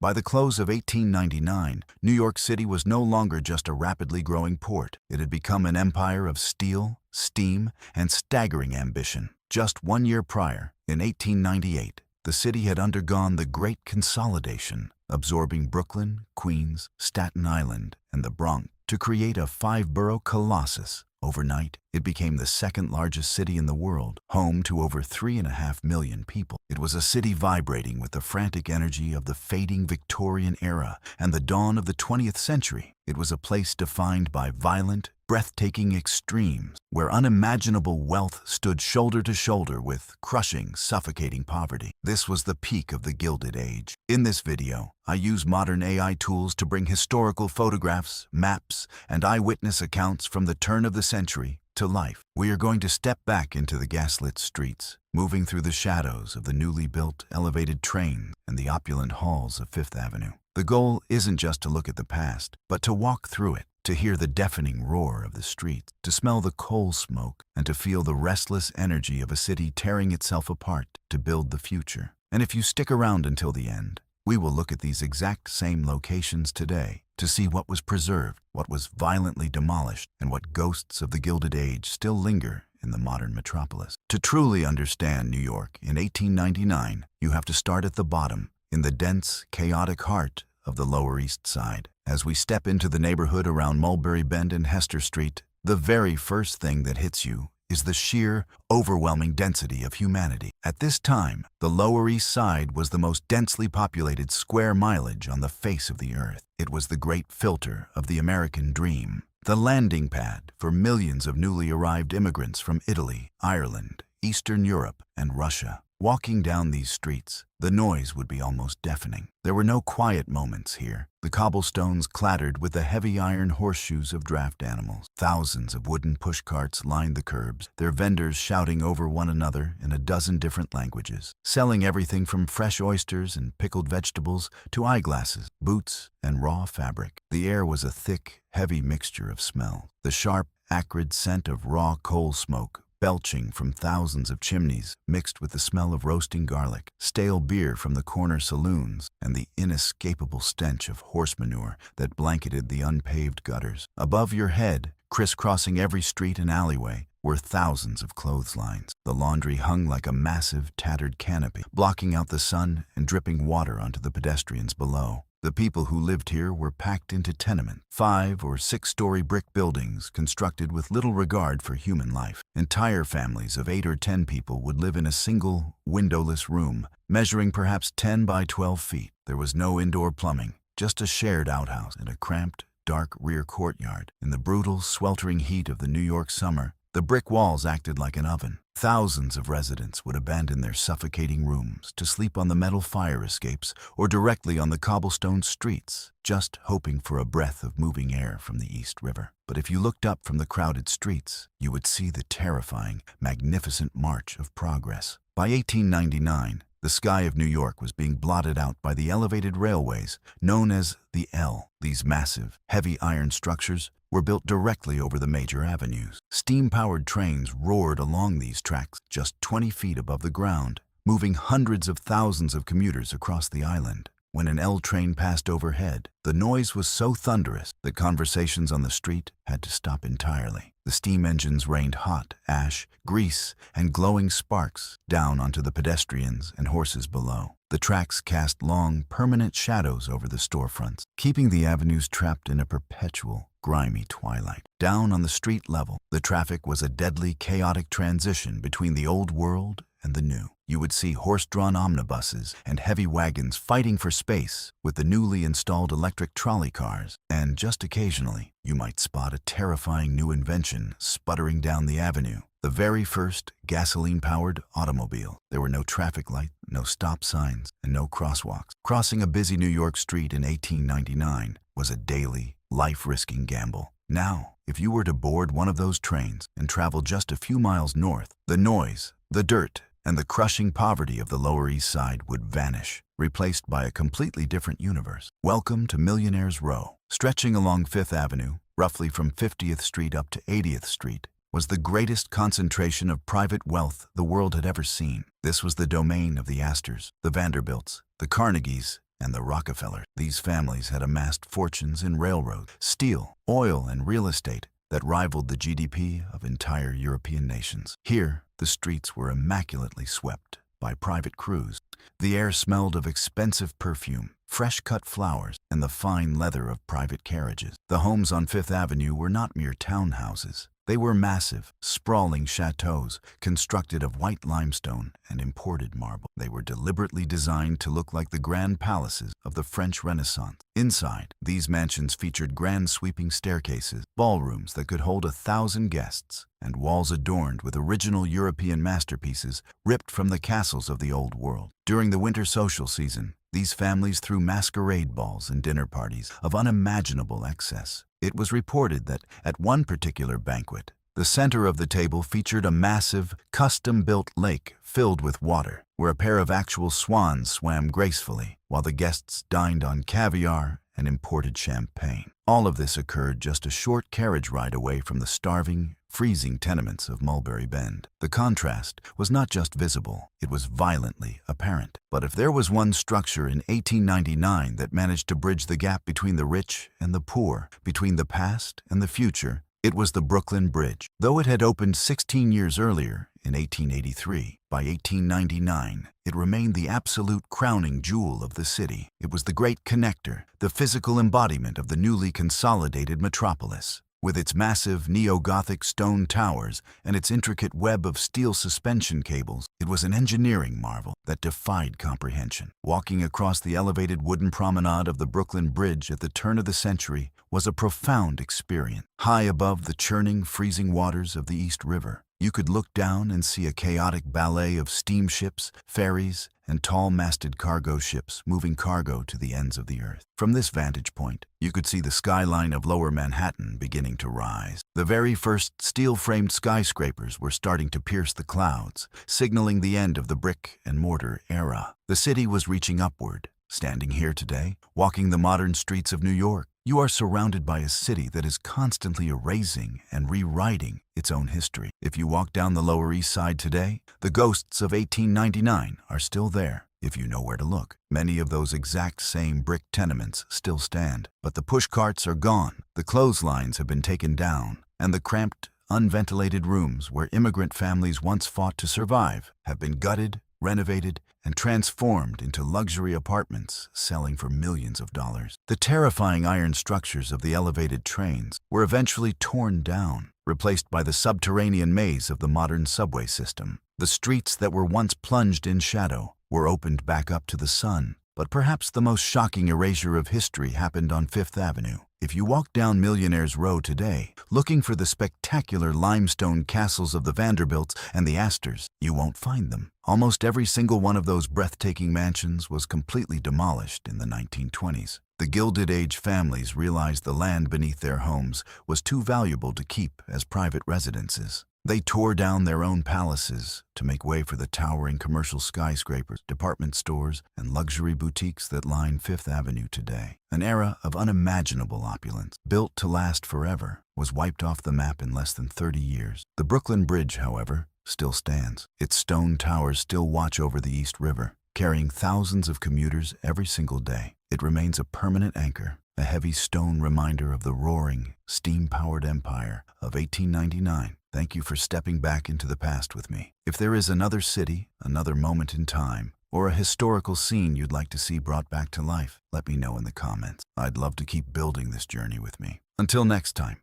By the close of 1899, New York City was no longer just a rapidly growing port. It had become an empire of steel, steam, and staggering ambition. Just 1 year prior, in 1898, the city had undergone the Great Consolidation, absorbing Brooklyn, Queens, Staten Island, and the Bronx to create a 5-borough colossus. Overnight, it became the second largest city in the world, home to over 3.5 million people. It was a city vibrating with the frantic energy of the fading Victorian era and the dawn of the 20th century. It was a place defined by violent, breathtaking extremes, where unimaginable wealth stood shoulder to shoulder with crushing, suffocating poverty. This was the peak of the Gilded Age. In this video, I use modern AI tools to bring historical photographs, maps, and eyewitness accounts from the turn of the century to life. We are going to step back into the gaslit streets, moving through the shadows of the newly built elevated trains and the opulent halls of Fifth Avenue. The goal isn't just to look at the past, but to walk through it, to hear the deafening roar of the streets, to smell the coal smoke, and to feel the restless energy of a city tearing itself apart to build the future. And if you stick around until the end, we will look at these exact same locations today to see what was preserved, what was violently demolished, and what ghosts of the Gilded Age still linger in the modern metropolis. To truly understand New York in 1899, you have to start at the bottom, in the dense, chaotic heart of the Lower East Side. As we step into the neighborhood around Mulberry Bend and Hester Street, the very first thing that hits you is the sheer, overwhelming density of humanity. At this time, the Lower East Side was the most densely populated square mileage on the face of the earth. It was the great filter of the American dream, the landing pad for millions of newly arrived immigrants from Italy, Ireland, Eastern Europe, and Russia. Walking down these streets, the noise would be almost deafening. There were no quiet moments here. The cobblestones clattered with the heavy iron horseshoes of draft animals. Thousands of wooden pushcarts lined the curbs, their vendors shouting over one another in a dozen different languages, selling everything from fresh oysters and pickled vegetables to eyeglasses, boots, and raw fabric. The air was a thick, heavy mixture of smells. The sharp, acrid scent of raw coal smoke belching from thousands of chimneys, mixed with the smell of roasting garlic, stale beer from the corner saloons, and the inescapable stench of horse manure that blanketed the unpaved gutters. Above your head, crisscrossing every street and alleyway, were thousands of clotheslines. The laundry hung like a massive, tattered canopy, blocking out the sun and dripping water onto the pedestrians below. The people who lived here were packed into tenements, 5- or 6-story brick buildings constructed with little regard for human life. Entire families of 8 or 10 people would live in a single, windowless room, measuring perhaps 10 by 12 feet. There was no indoor plumbing, just a shared outhouse and a cramped, dark rear courtyard. In the brutal, sweltering heat of the New York summer, the brick walls acted like an oven. Thousands of residents would abandon their suffocating rooms to sleep on the metal fire escapes or directly on the cobblestone streets, just hoping for a breath of moving air from the East River. But if you looked up from the crowded streets, you would see the terrifying, magnificent march of progress. By 1899, the sky of New York was being blotted out by the elevated railways known as the L. These massive, heavy iron structures were built directly over the major avenues. Steam-powered trains roared along these tracks just 20 feet above the ground, moving hundreds of thousands of commuters across the island. When an L train passed overhead, the noise was so thunderous that conversations on the street had to stop entirely. The steam engines rained hot ash, grease, and glowing sparks down onto the pedestrians and horses below. The tracks cast long, permanent shadows over the storefronts, keeping the avenues trapped in a perpetual, grimy twilight. Down on the street level, the traffic was a deadly, chaotic transition between the old world and the new. You would see horse-drawn omnibuses and heavy wagons fighting for space with the newly installed electric trolley cars, and just occasionally, you might spot a terrifying new invention sputtering down the avenue, the very first gasoline-powered automobile. There were no traffic lights, no stop signs, and no crosswalks. Crossing a busy New York street in 1899 was a daily, life-risking gamble. Now, if you were to board one of those trains and travel just a few miles north, the noise, the dirt, and the crushing poverty of the Lower East Side would vanish, replaced by a completely different universe. Welcome to Millionaire's Row. Stretching along Fifth Avenue, roughly from 50th Street up to 80th Street, was the greatest concentration of private wealth the world had ever seen. This was the domain of the Astors, the Vanderbilts, the Carnegies, and the Rockefellers. These families had amassed fortunes in railroads, steel, oil, and real estate that rivaled the GDP of entire European nations. Here, the streets were immaculately swept by private crews. The air smelled of expensive perfume, fresh-cut flowers, and the fine leather of private carriages. The homes on Fifth Avenue were not mere townhouses. They were massive, sprawling chateaux constructed of white limestone and imported marble. They were deliberately designed to look like the grand palaces of the French Renaissance. Inside, these mansions featured grand sweeping staircases, ballrooms that could hold 1,000 guests, and walls adorned with original European masterpieces ripped from the castles of the Old World. During the winter social season, these families threw masquerade balls and dinner parties of unimaginable excess. It was reported that at one particular banquet, the center of the table featured a massive, custom-built lake filled with water, where a pair of actual swans swam gracefully, while the guests dined on caviar and imported champagne. All of this occurred just a short carriage ride away from the starving, freezing tenements of Mulberry Bend. The contrast was not just visible, it was violently apparent. But if there was one structure in 1899 that managed to bridge the gap between the rich and the poor, between the past and the future, it was the Brooklyn Bridge. Though it had opened 16 years earlier, in 1883, by 1899, it remained the absolute crowning jewel of the city. It was the great connector, the physical embodiment of the newly consolidated metropolis. With its massive neo-Gothic stone towers and its intricate web of steel suspension cables, it was an engineering marvel that defied comprehension. Walking across the elevated wooden promenade of the Brooklyn Bridge at the turn of the century was a profound experience. High above the churning, freezing waters of the East River, you could look down and see a chaotic ballet of steamships, ferries, and tall-masted cargo ships moving cargo to the ends of the earth. From this vantage point, you could see the skyline of Lower Manhattan beginning to rise. The very first steel-framed skyscrapers were starting to pierce the clouds, signaling the end of the brick-and-mortar era. The city was reaching upward. Standing here today, walking the modern streets of New York, you are surrounded by a city that is constantly erasing and rewriting its own history. If you walk down the Lower East Side today, the ghosts of 1899 are still there, if you know where to look. Many of those exact same brick tenements still stand, but the pushcarts are gone, the clotheslines have been taken down, and the cramped, unventilated rooms where immigrant families once fought to survive have been gutted, renovated, and transformed into luxury apartments selling for millions of dollars. The terrifying iron structures of the elevated trains were eventually torn down, replaced by the subterranean maze of the modern subway system. The streets that were once plunged in shadow were opened back up to the sun. But perhaps the most shocking erasure of history happened on Fifth Avenue. If you walk down Millionaire's Row today, looking for the spectacular limestone castles of the Vanderbilts and the Astors, you won't find them. Almost every single one of those breathtaking mansions was completely demolished in the 1920s. The Gilded Age families realized the land beneath their homes was too valuable to keep as private residences. They tore down their own palaces to make way for the towering commercial skyscrapers, department stores, and luxury boutiques that line Fifth Avenue today. An era of unimaginable opulence, built to last forever, was wiped off the map in less than 30 years. The Brooklyn Bridge, however, still stands. Its stone towers still watch over the East River, carrying thousands of commuters every single day. It remains a permanent anchor, a heavy stone reminder of the roaring, steam-powered empire of 1899. Thank you for stepping back into the past with me. If there is another city, another moment in time, or a historical scene you'd like to see brought back to life, let me know in the comments. I'd love to keep building this journey with me. Until next time.